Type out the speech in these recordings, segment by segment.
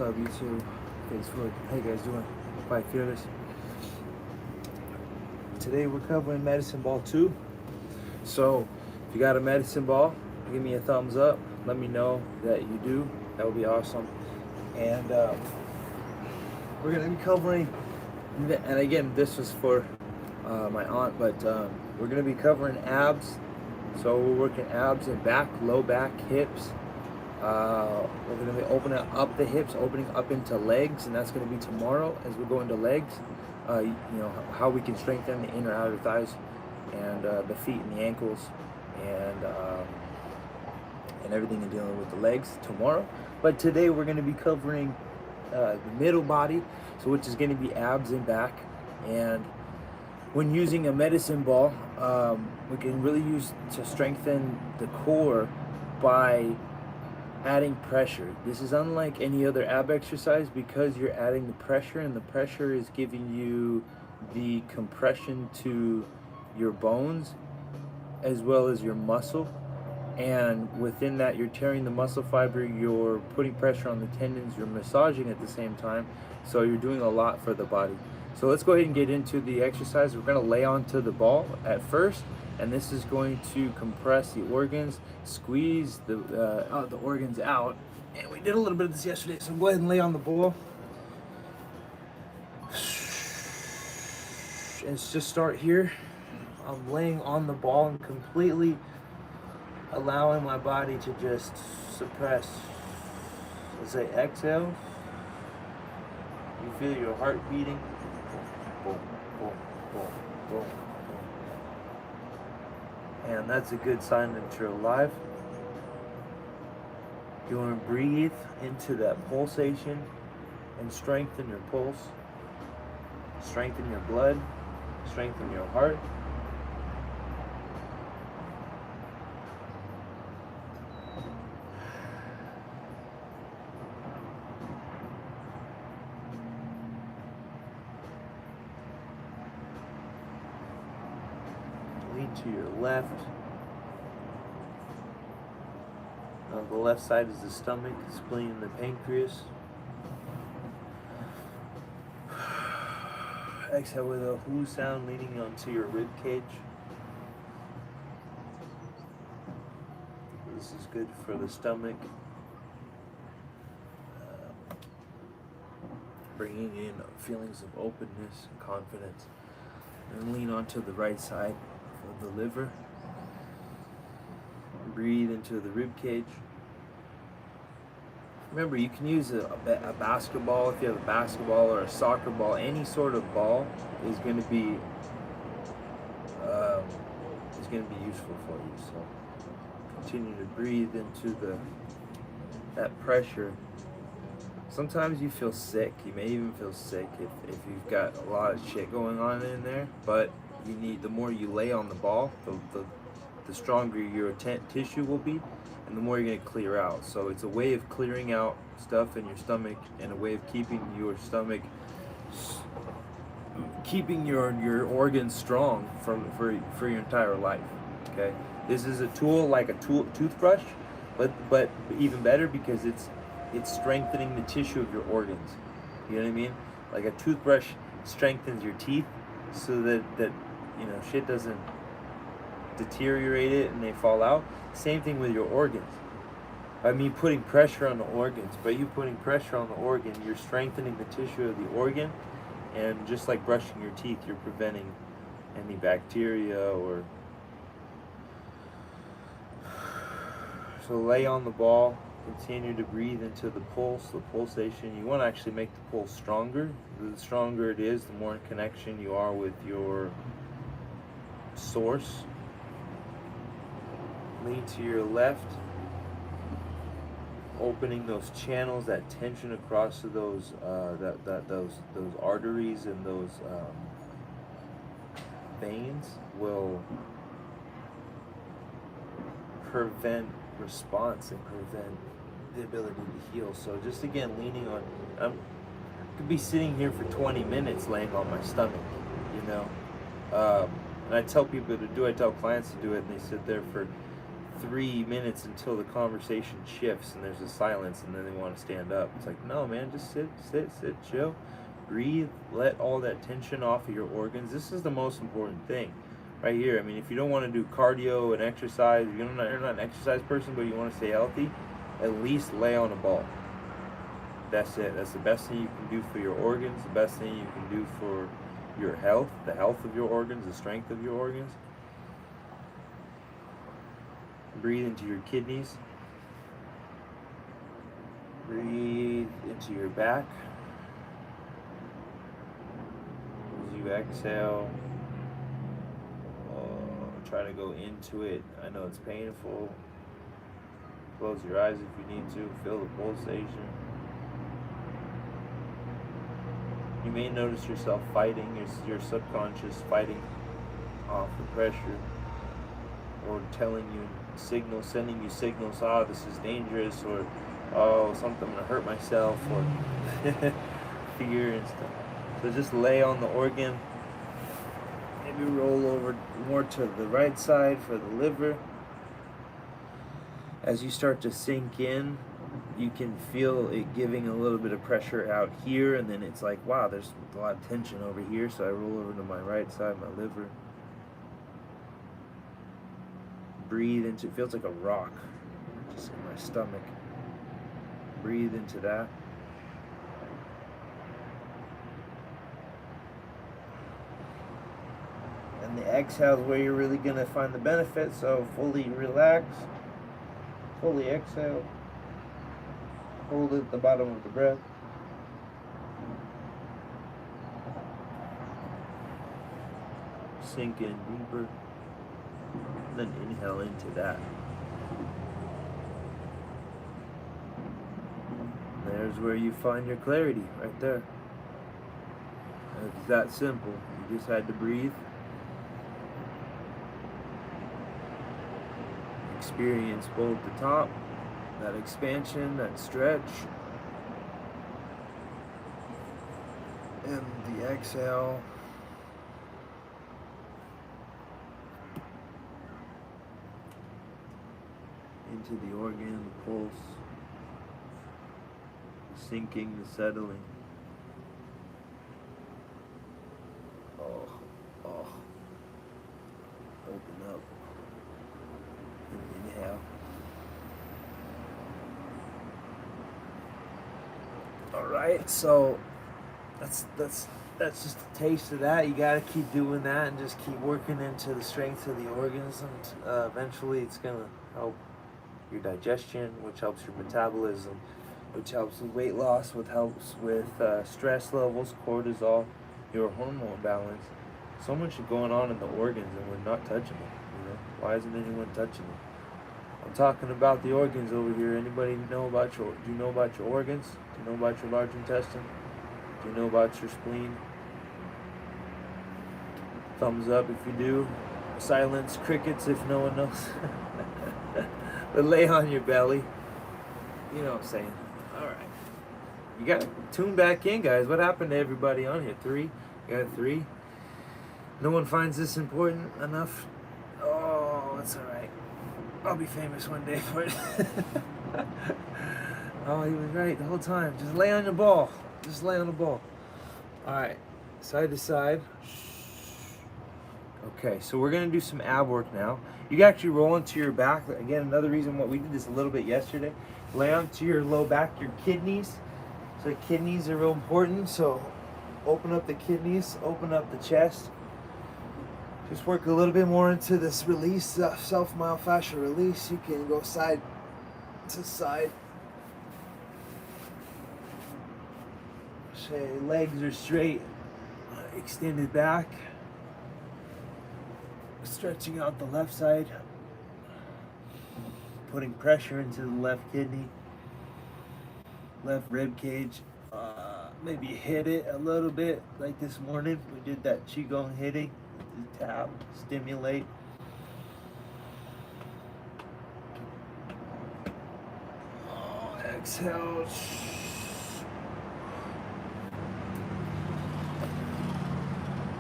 up, YouTube? Facebook. How you guys doing? Quite fearless. Today we're covering medicine ball 2. So if you got a medicine ball, give me a thumbs up. Let me know that you do. That would be awesome. And we're gonna be covering, and again, this was for my aunt, but we're gonna be covering abs. So we're working abs and back, low back, hips. We're going to be opening up the hips, opening up into legs, and that's going to be tomorrow as we go into legs. You know, how we can strengthen the inner outer thighs and the feet and the ankles and everything in dealing with the legs tomorrow. But today we're going to be covering the middle body, so which is going to be abs and back. And when using a medicine ball, we can really use to strengthen the core by adding pressure. This is unlike any other ab exercise because you're adding the pressure, and the pressure is giving you the compression to your bones as well as your muscle, and within that you're tearing the muscle fiber, you're putting pressure on the tendons, you're massaging at the same time, so you're doing a lot for the body. So let's go ahead and get into the exercise. We're going to lay onto the ball at first, and this is going to compress the organs, squeeze the organs out. And we did a little bit of this yesterday, so go ahead and lay on the ball. Let's just start here. I'm laying on the ball and completely allowing my body to just suppress. Let's say exhale. You feel your heart beating. Boom, boom, boom, boom. And that's a good sign that you're alive. You want to breathe into that pulsation and strengthen your pulse, strengthen your blood, strengthen your heart. Lean to your left. On the left side is the stomach, the spleen, and the pancreas. Exhale with a whoo sound, leaning onto your rib cage. This is good for the stomach. Bringing in feelings of openness and confidence. And lean onto the right side of the liver. Breathe into the rib cage. Remember, you can use a basketball. If you have a basketball or a soccer ball, any sort of ball is going to be useful for you. So continue to breathe into that pressure. Sometimes you feel sick. You may even feel sick if you've got a lot of shit going on in there. But you need, the more you lay on the ball, the stronger your tissue will be, and the more you're going to clear out. So it's a way of clearing out stuff in your stomach, and a way of keeping your stomach, keeping your organs strong for your entire life. Okay, this is a tool like a toothbrush, but even better because it's strengthening the tissue of your organs. You know what I mean? Like a toothbrush strengthens your teeth so that you know shit doesn't deteriorate it and they fall out. Same thing with your organs. I mean, putting pressure on the organs, but you putting pressure on the organ, you're strengthening the tissue of the organ, and just like brushing your teeth, you're preventing any bacteria or. So lay on the ball, continue to breathe into the pulse, the pulsation. You want to actually make the pulse stronger. The stronger it is, the more in connection you are with your source. Lean to your left, opening those channels, that tension across to those those arteries and those veins will prevent response and prevent the ability to heal. So just again, leaning on, I could be sitting here for 20 minutes laying on my stomach, you know. And I tell people to do it, I tell clients to do it, and they sit there for 3 minutes until the conversation shifts and there's a silence and then they want to stand up. It's like, no, man, just sit, chill, breathe, let all that tension off of your organs. This is the most important thing right here. I mean, if you don't want to do cardio and exercise, you're not an exercise person, but you want to stay healthy, at least lay on a ball. That's it. That's the best thing you can do for your organs, the best thing you can do for your health, the health of your organs, the strength of your organs. Breathe into your kidneys. Breathe into your back. As you exhale, try to go into it. I know it's painful. Close your eyes if you need to. Feel the pulsation. You may notice yourself fighting, your subconscious fighting off the pressure, or telling you signals, sending you signals, this is dangerous, or something, I'm gonna hurt myself, or fear and stuff. So just lay on the organ, maybe roll over more to the right side for the liver. As you start to sink in, you can feel it giving a little bit of pressure out here, and then it's like, wow, there's a lot of tension over here, so I roll over to my right side, my liver. Breathe into, it feels like a rock just in my stomach. Breathe into that. And the exhale is where you're really going to find the benefit, so fully relax, fully exhale. Hold it at the bottom of the breath. Sink in deeper. Then inhale into that. There's where you find your clarity, right there. It's that simple. You just had to breathe. Experience both the top, that expansion, that stretch, and the exhale. Into the organ, the pulse, the sinking, the settling. Open up. And inhale. Alright, so that's just a taste of that. You gotta keep doing that and just keep working into the strength of the organs, and eventually it's gonna help your digestion, which helps your metabolism, which helps with weight loss, which helps with stress levels, cortisol, your hormone balance. So much going on in the organs, and we're not touching them. You know, why isn't anyone touching them? I'm talking about the organs over here. Anybody know about do you know about your organs? Do you know about your large intestine? Do you know about your spleen? Thumbs up if you do. Silence, crickets if no one knows. But lay on your belly. You know what I'm saying. Alright. You gotta tune back in, guys. What happened to everybody on here? 3? You got 3? No one finds this important enough? Oh, that's alright. I'll be famous one day for it. Oh, he was right the whole time. Just lay on the ball. Just lay on the ball. Alright. Side to side. Okay, so we're going to do some ab work now. You can actually roll into your back. Again, another reason why we did this a little bit yesterday. Lay onto your low back, your kidneys. So kidneys are real important. So open up the kidneys, open up the chest. Just work a little bit more into this release, self-myofascial release. You can go side to side. Say legs are straight, extended back. Stretching out the left side, putting pressure into the left kidney, left rib cage. Maybe hit it a little bit, like this morning we did that qigong hitting, tap, stimulate. Exhale.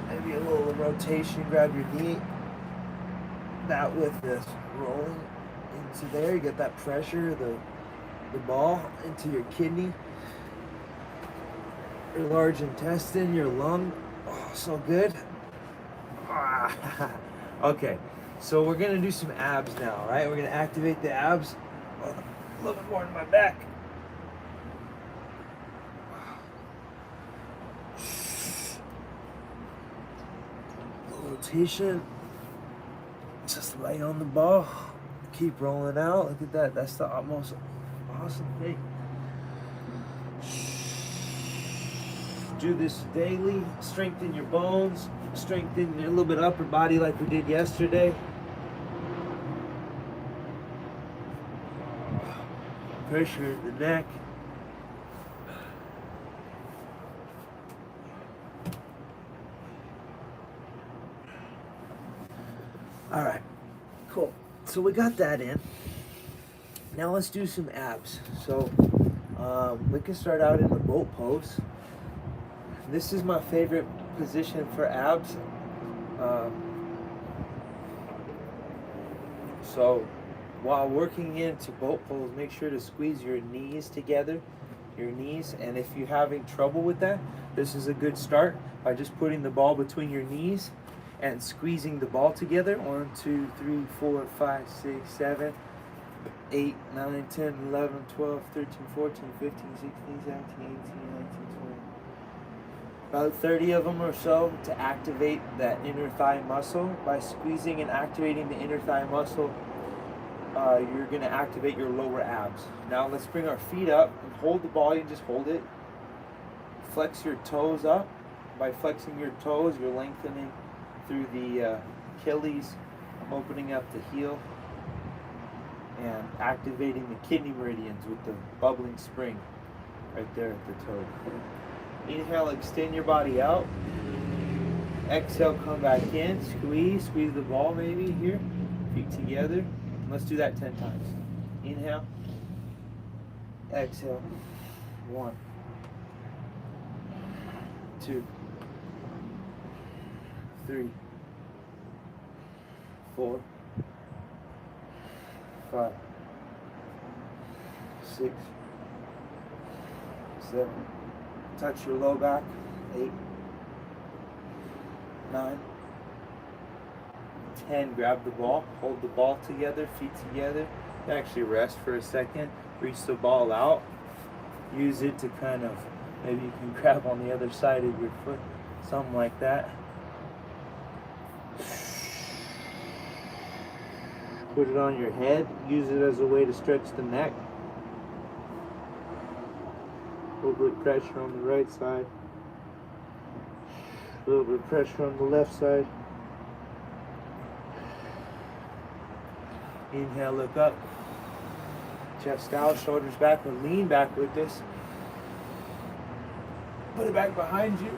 Maybe a little rotation. Grab your knee. That with this rolling into there. You get that pressure, the ball into your kidney, your large intestine, your lung. Oh, so good. Okay, so we're gonna do some abs now, right? We're gonna activate the abs. Oh, a little bit more in my back. Rotation. Just lay on the ball. Keep rolling out. Look at that. That's the most awesome thing. Do this daily. Strengthen your bones. Strengthen a little bit upper body like we did yesterday. Pressure in the neck. All right, cool. So we got that in. Now let's do some abs. So we can start out in the boat pose. This is my favorite position for abs. So while working into boat pose, make sure to squeeze your knees together, and if you're having trouble with that, this is a good start by just putting the ball between your knees and squeezing the ball together. 1, 2, 3, 4, 5, 6, 7, 8, 9, 10, 11, 12, 13, 14, 15, 16, 17, 18, 19, 20. About 30 of them or so to activate that inner thigh muscle. By squeezing and activating the inner thigh muscle, you're going to activate your lower abs. Now let's bring our feet up and hold the ball. You just hold it. Flex your toes up. By flexing your toes, you're lengthening through the Achilles, opening up the heel, and activating the kidney meridians with the bubbling spring right there at the toe. Inhale, extend your body out. Exhale, come back in. Squeeze the ball maybe here. Feet together. Let's do that 10 times. Inhale. Exhale. 1, 2, 3, 4, 5, 6, 7. Touch your low back. 8, 9, 10. Grab the ball. Hold the ball together. Feet together. Actually rest for a second. Reach the ball out. Use it to kind of, maybe you can grab on the other side of your foot. Something like that. Put it on your head. Use it as a way to stretch the neck. A little bit of pressure on the right side. A little bit of pressure on the left side. Inhale, look up. Chest out, shoulders back, or lean back with this. Put it back behind you.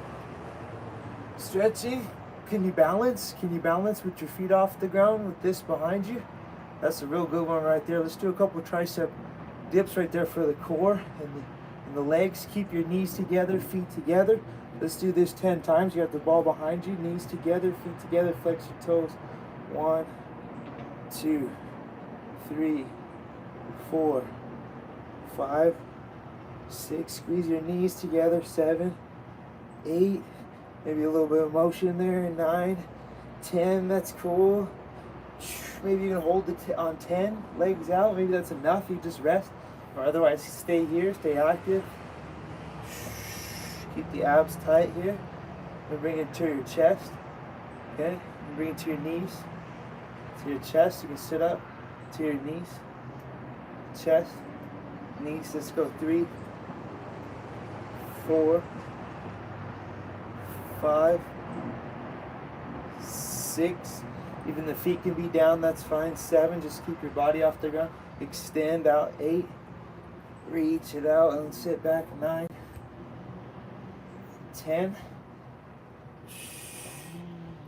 Stretching. Can you balance? Can you balance with your feet off the ground with this behind you? That's a real good one right there. Let's do a couple tricep dips right there for the core and the legs. Keep your knees together, feet together. Let's do this 10 times. You have the ball behind you, knees together, feet together, flex your toes. 1, 2, 3, 4, 5, 6. Squeeze your knees together. 7, 8. Maybe a little bit of motion there. 9, 10. That's cool. Maybe you can hold it on 10. Legs out. Maybe that's enough. You just rest. Or otherwise, stay here. Stay active. Keep the abs tight here. And bring it to your chest. Okay? And bring it to your knees. To your chest. You can sit up. To your knees. Chest. Knees. Let's go. 3, 4, 5, 6. Even the feet can be down, that's fine. 7, just keep your body off the ground. Extend out. 8, reach it out and sit back. 9, 10.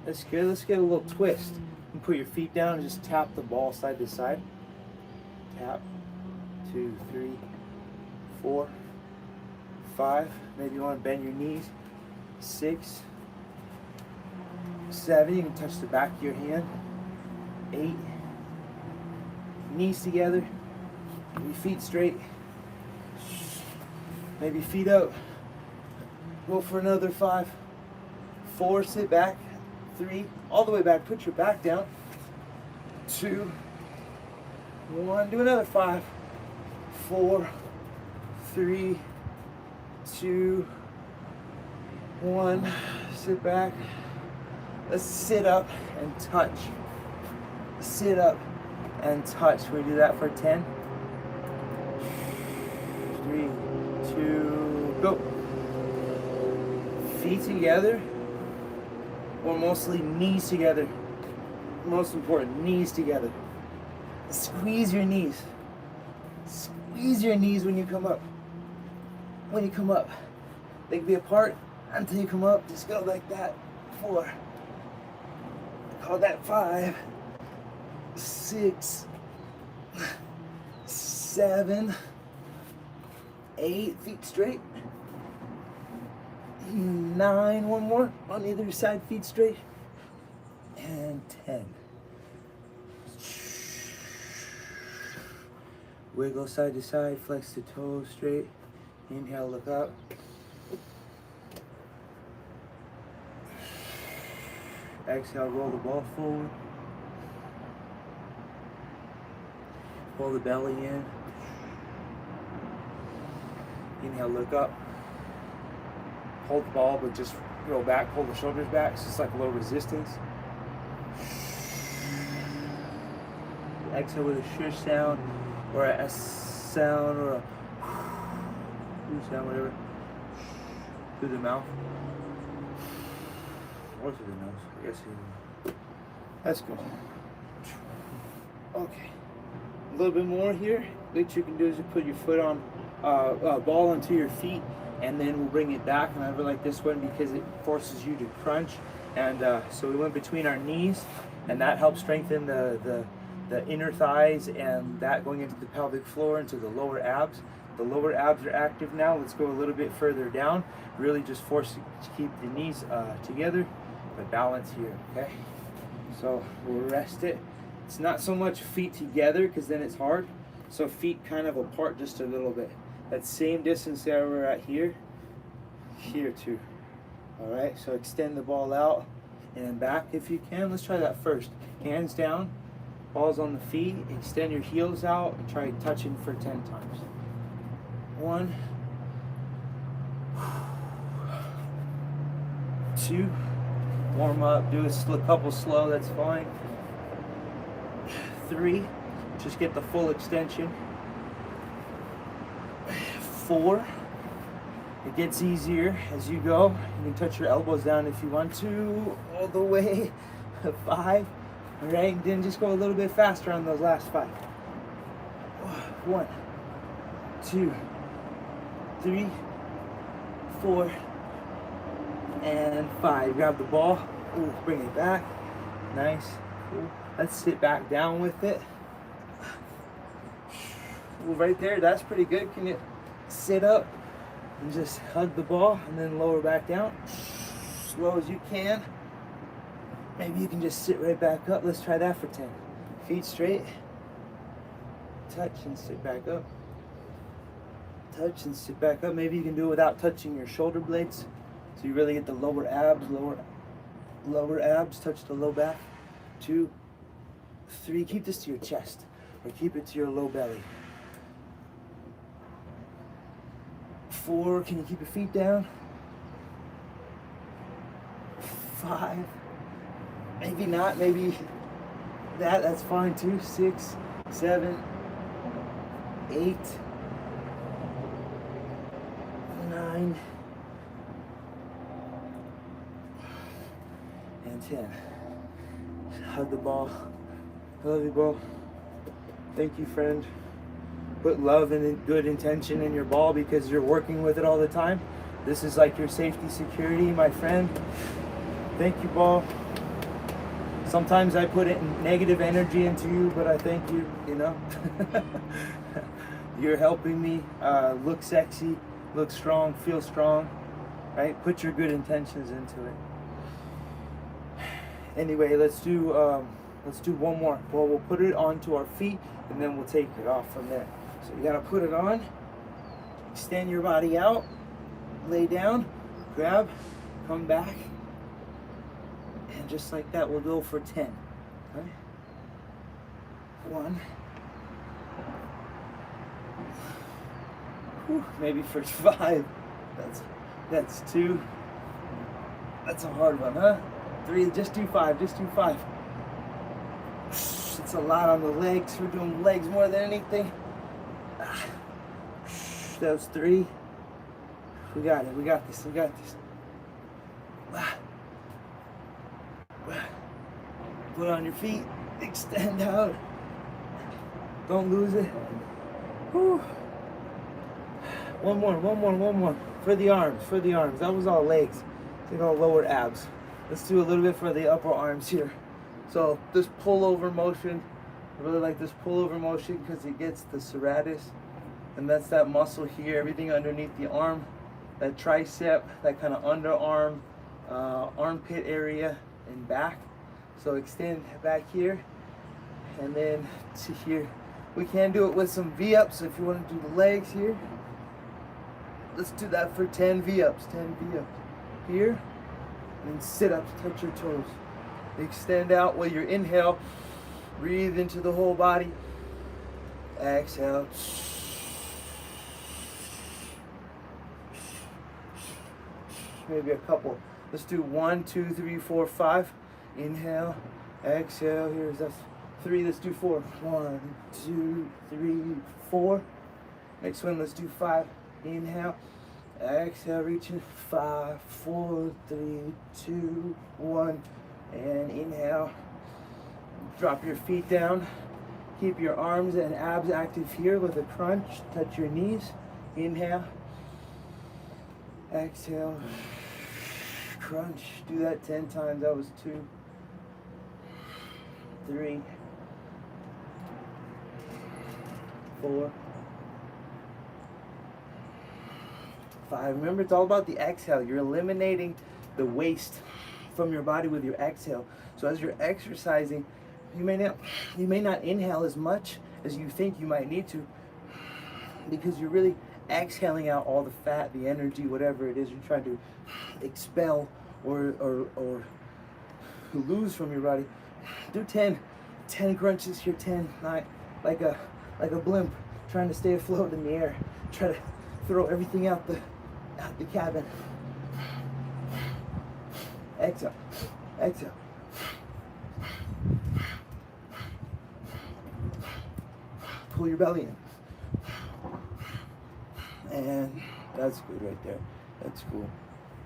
That's good. Let's get a little twist. You put your feet down and just tap the ball side to side. Tap. 2, 3, 4, 5. Maybe you want to bend your knees. 6, 7. You can touch the back of your hand. 8, knees together, maybe feet straight, maybe feet out. Go for another 5, 4, sit back, 3, all the way back, put your back down, 2, 1, do another 5, 4, 3, 2, 1, sit back. Let's sit up and touch. Sit up and touch. We do that for 10. 3, 2, go. Feet together, or mostly knees together. Most important, knees together. Squeeze your knees. Squeeze your knees when you come up. When you come up, they can be apart until you come up. Just go like that. 4. Call that 5, 6, 7, 8. Feet straight. 9. One more on either side. Feet straight. And 10. Wiggle side to side, flex the toes straight. Inhale, look up. Exhale, roll the ball forward. Pull the belly in. Inhale, look up. Hold the ball, but just roll back, pull the shoulders back. So it's like a little resistance. Exhale with a shush sound, or a S sound, or a sound, whatever. Through the mouth. Or through the nose, I guess. That's good. Okay. A little bit more here. What you can do is you put your foot on, ball onto your feet, and then we'll bring it back. And I really like this one because it forces you to crunch. And so we went between our knees, and that helps strengthen the inner thighs, and that going into the pelvic floor, into the lower abs. The lower abs are active now. Let's go a little bit further down. Really just force to keep the knees together, but balance here, okay? So we'll rest it. It's not so much feet together because then it's hard. So feet kind of apart just a little bit. That same distance that we're at here, here too. All right, so extend the ball out and back if you can. Let's try that first. Hands down, balls on the feet, extend your heels out and try touching for 10 times. 1, 2, warm up, do a couple slow, that's fine. 3, just get the full extension. 4, it gets easier as you go. You can touch your elbows down if you want to, all the way. 5, all right, and then just go a little bit faster on those last 5. 1, 2, 3, 4, and 5. Grab the ball. Ooh, bring it back. Nice. Cool. Let's sit back down with it. Ooh, right there, that's pretty good. Can you sit up and just hug the ball and then lower back down? Slow as you can. Maybe you can just sit right back up. Let's try that for 10. Feet straight. Touch and sit back up. Touch and sit back up. Maybe you can do it without touching your shoulder blades, so you really get the lower abs, lower abs. Touch the low back. 2, 3. Keep this to your chest, or keep it to your low belly. 4. Can you keep your feet down? 5. Maybe not. Maybe that's fine too. 6, 7, 8. 9 and 10. Hug the ball. I love you, ball. Thank you, friend. Put love and good intention in your ball because you're working with it all the time. This is like your safety, security, my friend. Thank you, ball. Sometimes I put negative energy into you, but I thank you, you know. You're helping me look sexy, look strong, feel strong, right? Put your good intentions into it. Anyway, let's do Let's do one more. Well, we'll put it onto our feet and then we'll take it off from there. So you gotta put it on, extend your body out, lay down, grab, come back, and just like that, we'll go for 10. Okay? 1. Whew, maybe for 5. That's 2. That's a hard one, huh? 3. Just do 5. Just do 5. It's a lot on the legs. We're doing legs more than anything. That was 3. We got it. We got this. We got this. Put on your feet. Extend out. Don't lose it. Whew. One more. For the arms. That was all legs. Take all lower abs. Let's do a little bit for the upper arms here. So this pullover motion, I really like this pullover motion because it gets the serratus, and that's that muscle here, everything underneath the arm, that tricep, that kind of underarm, armpit area and back. So extend back here and then to here. We can do it with some V-ups if you want to do the legs here. Let's do that for 10 V-ups, 10 V-ups. Here, and then sit-ups, touch your toes. Extend out while you inhale, breathe into the whole body. Exhale. Maybe a couple. Let's do 1, 2, 3, 4, 5. Inhale, exhale. Here's us 3. Let's do 4. 1, 2, 3, 4. Next one, let's do 5. Inhale, exhale, reaching 5, 4, 3, 2, 1. And inhale, drop your feet down, keep your arms and abs active here with a crunch, touch your knees, inhale, exhale, crunch, do that 10 times, that was 2, 3, 4, 5. Remember, it's all about the exhale. You're eliminating the waste from your body with your exhale. So as you're exercising, you may not inhale as much as you think you might need to, because you're really exhaling out all the fat, the energy, whatever it is you're trying to expel or lose from your body. Do 10 crunches here, 10, like a blimp trying to stay afloat in the air. Try to throw everything out the cabin. Exhale, exhale. Pull your belly in. And that's good right there. That's cool.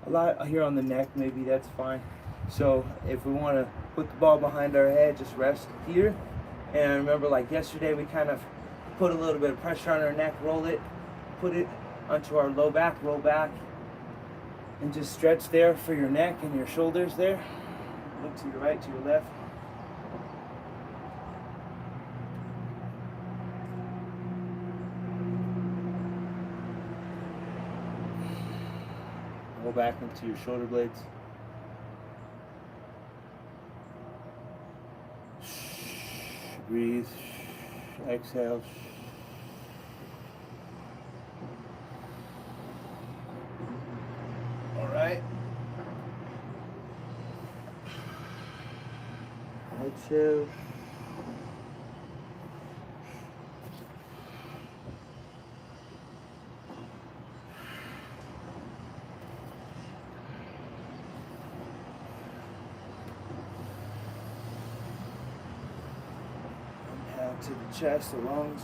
A lot here on the neck, maybe that's fine. So if we want to put the ball behind our head, just rest here. And remember, like yesterday, we kind of put a little bit of pressure on our neck, roll it, put it onto our low back, roll back. And just stretch there for your neck and your shoulders there. Look to your right, to your left. Go back into your shoulder blades. Breathe. Exhale. Right. Exhale. Inhale to the chest, the lungs.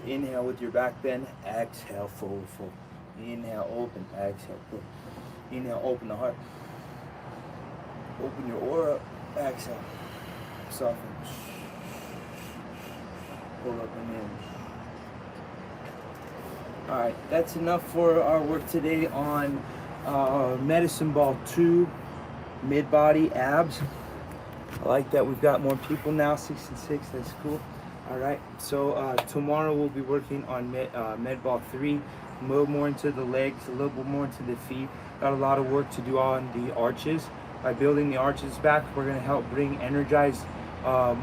Inhale with your back bend, exhale, fold. Inhale, open, exhale, pull. Inhale, open the heart. Open your aura, exhale, soften. Pull up and in. All right, that's enough for our work today on Medicine Ball 2, mid-body abs. I like that we've got more people now, 6 and 6, that's cool. All right, so tomorrow we'll be working on Med Ball 3, a little more into the legs, a little bit more into the feet. Got a lot of work to do on the arches. By building the arches back, we're going to help energize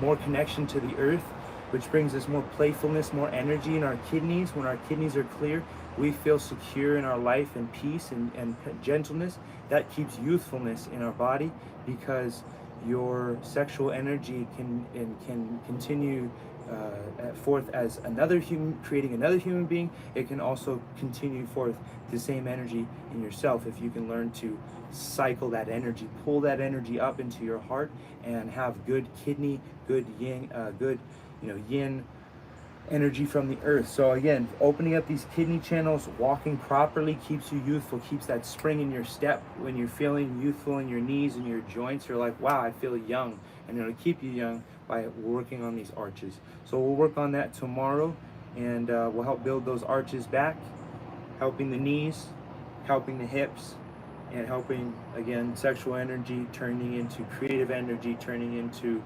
more connection to the earth, which brings us more playfulness, more energy in our kidneys. When our kidneys are clear, we feel secure in our life and peace and gentleness. That keeps youthfulness in our body, because your sexual energy can continue forth as another human, creating another human being. It can also continue forth the same energy in yourself if you can learn to cycle that energy, pull that energy up into your heart, and have good kidney, good yin, yin energy from the earth. So again, opening up these kidney channels, walking properly keeps you youthful, keeps that spring in your step. When you're feeling youthful in your knees and your joints, you're like, wow, I feel young. And it'll keep you young by working on these arches. So we'll work on that tomorrow, and we'll help build those arches back, helping the knees, helping the hips, and helping, again, sexual energy turning into creative energy, turning into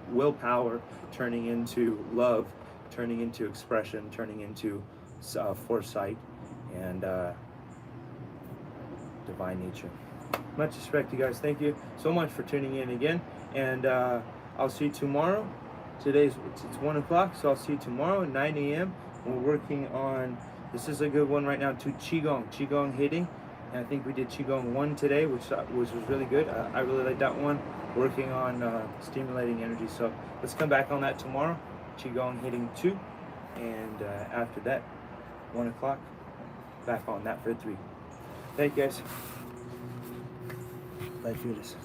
willpower, turning into love, turning into expression, turning into foresight and divine nature. Much respect, you guys. Thank you so much for tuning in again, and I'll see you tomorrow. It's 1 o'clock, so I'll see you tomorrow at 9 a.m. We're working on, this is a good one right now, to Qigong hitting. And I think we did Qigong 1 today, which was really good. I really like that one, working on stimulating energy. So let's come back on that tomorrow. Qigong hitting 2, and after that, 1 o'clock, back on that for 3. Thank you guys. Bye, Judas.